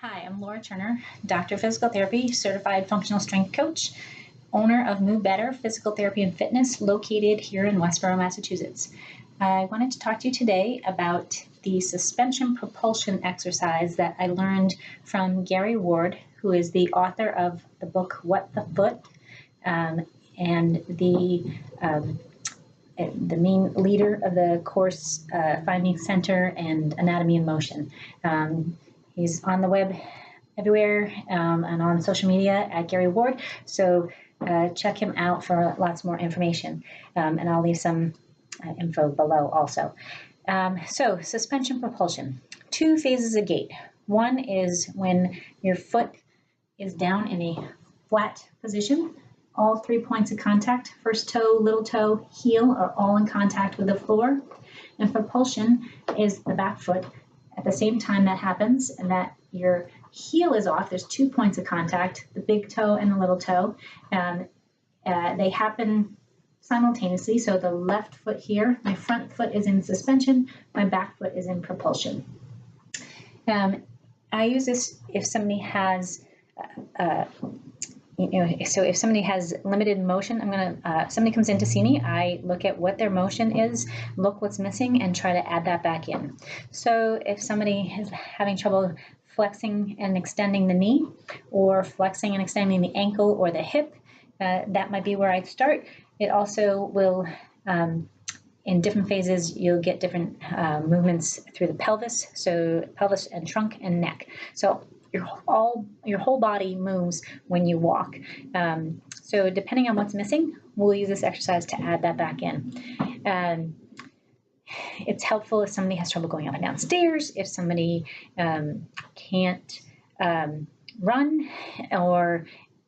Hi, I'm Laura Turner, Doctor of Physical Therapy, Certified Functional Strength Coach, owner of Move Better Physical Therapy and Fitness, located here in Westborough, Massachusetts. I wanted to talk to you today about the suspension propulsion exercise that I learned from Gary Ward, who is the author of the book What the Foot, and the main leader of the course Finding Center and Anatomy in Motion. He's on the web everywhere and on social media at Gary Ward, so check him out for lots more information, and I'll leave some info below also. So suspension propulsion, 2 phases of gait. One is when your foot is down in a flat position, all 3 points of contact, first toe, little toe, heel are all in contact with the floor. And propulsion is the back foot at the same time that happens, and that your heel is off. There's 2 points of contact, the big toe and the little toe. They happen simultaneously. So the left foot here, my front foot is in suspension, my back foot is in propulsion. I use this if somebody has so if somebody has limited motion, somebody comes in to see me, I look at what their motion is, look what's missing, and try to add that back in. So if somebody is having trouble flexing and extending the knee, or flexing and extending the ankle or the hip, that might be where I'd start. It also will, in different phases, you'll get different movements through the pelvis, so pelvis and trunk and neck. So your whole body moves when you walk. So depending on what's missing, we'll use this exercise to add that back in. It's helpful if somebody has trouble going up and down stairs, if somebody can't run, or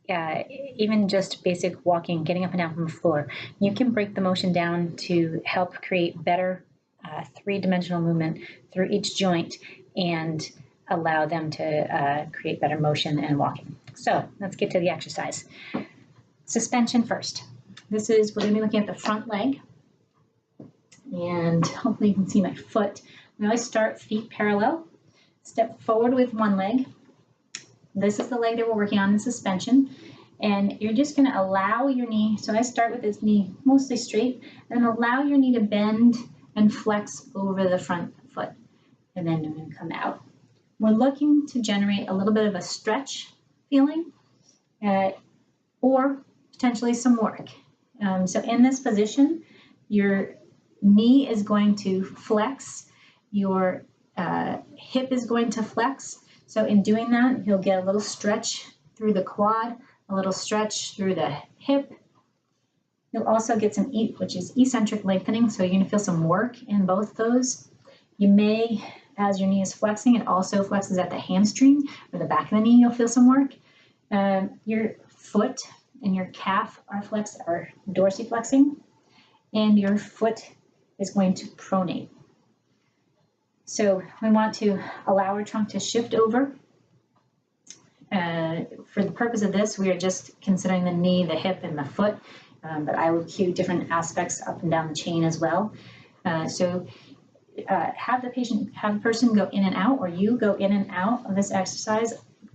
even just basic walking, getting up and down from the floor. You can break the motion down to help create better 3-dimensional movement through each joint and allow them to create better motion and walking. So let's get to the exercise. Suspension first. We're going to be looking at the front leg, and hopefully you can see my foot. We always start feet parallel, step forward with one leg. This is the leg that we're working on in suspension, and you're just going to allow your knee, so I start with this knee mostly straight, and allow your knee to bend and flex over the front foot, and then you're going to come out. We're looking to generate a little bit of a stretch feeling, or potentially some work. So in this position, your knee is going to flex, your hip is going to flex. So in doing that, you'll get a little stretch through the quad, a little stretch through the hip. You'll also get some which is eccentric lengthening, so you're going to feel some work in both those. You may, as your knee is flexing, it also flexes at the hamstring or the back of the knee, you'll feel some work. Your foot and your calf are dorsiflexing, and your foot is going to pronate. So we want to allow our trunk to shift over. For the purpose of this, we are just considering the knee, the hip, and the foot, but I will cue different aspects up and down the chain as well. Have the person go in and out, or you go in and out of this exercise.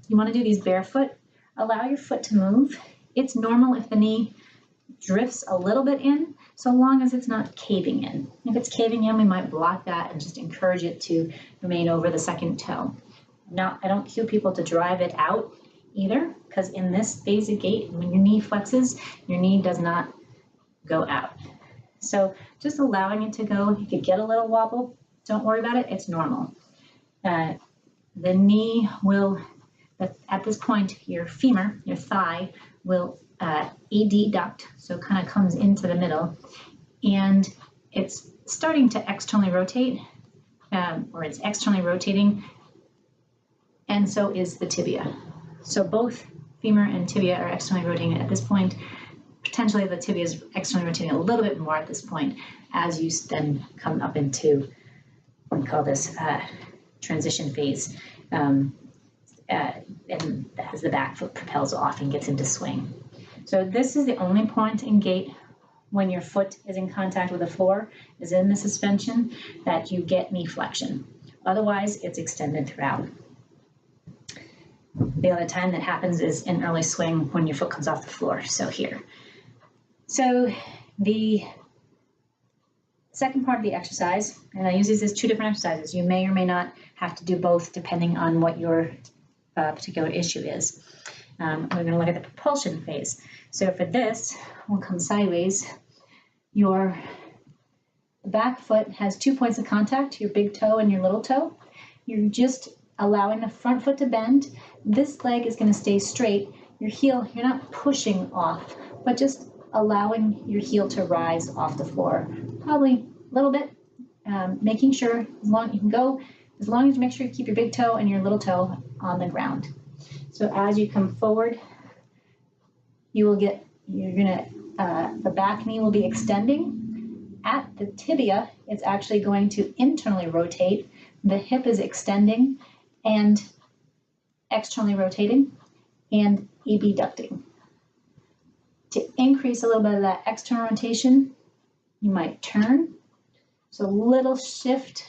You want to do these barefoot. Allow your foot to move. It's normal if the knee drifts a little bit in, so long as it's not caving in. If it's caving in, we might block that and just encourage it to remain over the second toe. I don't cue people to drive it out either, because in this phase of gait, when your knee flexes, your knee does not go out. So just allowing it to go. You could get a little wobble. Don't worry about it. It's normal. The knee will, at this point, your femur, your thigh, will adduct, so it kind of comes into the middle, and it's starting to externally rotate, or it's externally rotating, and so is the tibia. So both femur and tibia are externally rotating at this point. Potentially the tibia is externally rotating a little bit more at this point as you then come up into what we call this transition phase, and as the back foot propels off and gets into swing. So this is the only point in gait when your foot is in contact with the floor, is in the suspension, that you get knee flexion. Otherwise, it's extended throughout. The other time that happens is in early swing when your foot comes off the floor, so here. So the second part of the exercise, and I use these as two different exercises. You may or may not have to do both depending on what your particular issue is. We're going to look at the propulsion phase. So for this, we'll come sideways. Your back foot has 2 points of contact, your big toe and your little toe. You're just allowing the front foot to bend. This leg is going to stay straight. Your heel, you're not pushing off, but just allowing your heel to rise off the floor. Probably a little bit, making sure as long as you make sure you keep your big toe and your little toe on the ground. So as you come forward, the back knee will be extending. At the tibia, it's actually going to internally rotate. The hip is extending and externally rotating and abducting. To increase a little bit of that external rotation, you might turn. So a little shift,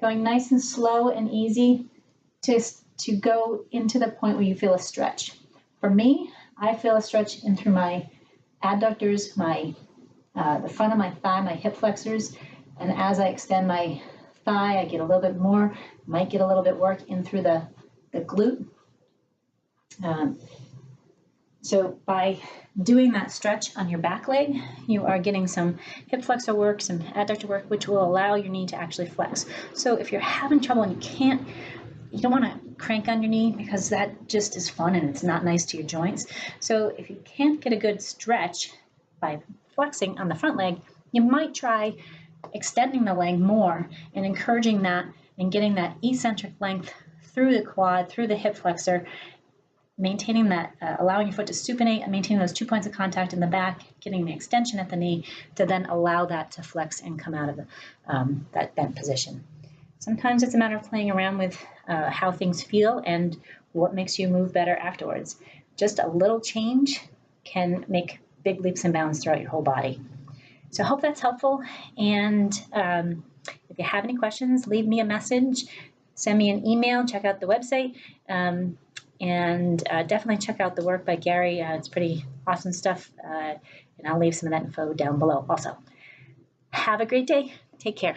going nice and slow and easy to go into the point where you feel a stretch. For me, I feel a stretch in through my adductors, the front of my thigh, my hip flexors, and as I extend my thigh, I get a little bit more, might get a little bit work in through the glute. So by doing that stretch on your back leg, you are getting some hip flexor work, some adductor work, which will allow your knee to actually flex. So if you're having trouble and you don't want to crank on your knee because that just is fun and it's not nice to your joints. So if you can't get a good stretch by flexing on the front leg, you might try extending the leg more and encouraging that and getting that eccentric length through the quad, through the hip flexor, maintaining that, allowing your foot to supinate and maintaining those 2 points of contact in the back, getting the extension at the knee to then allow that to flex and come out of that bent position. Sometimes it's a matter of playing around with how things feel and what makes you move better afterwards. Just a little change can make big leaps and bounds throughout your whole body. So I hope that's helpful. And if you have any questions, leave me a message, send me an email, check out the website, and definitely check out the work by Gary. It's pretty awesome stuff. And I'll leave some of that info down below also. Have a great day. Take care.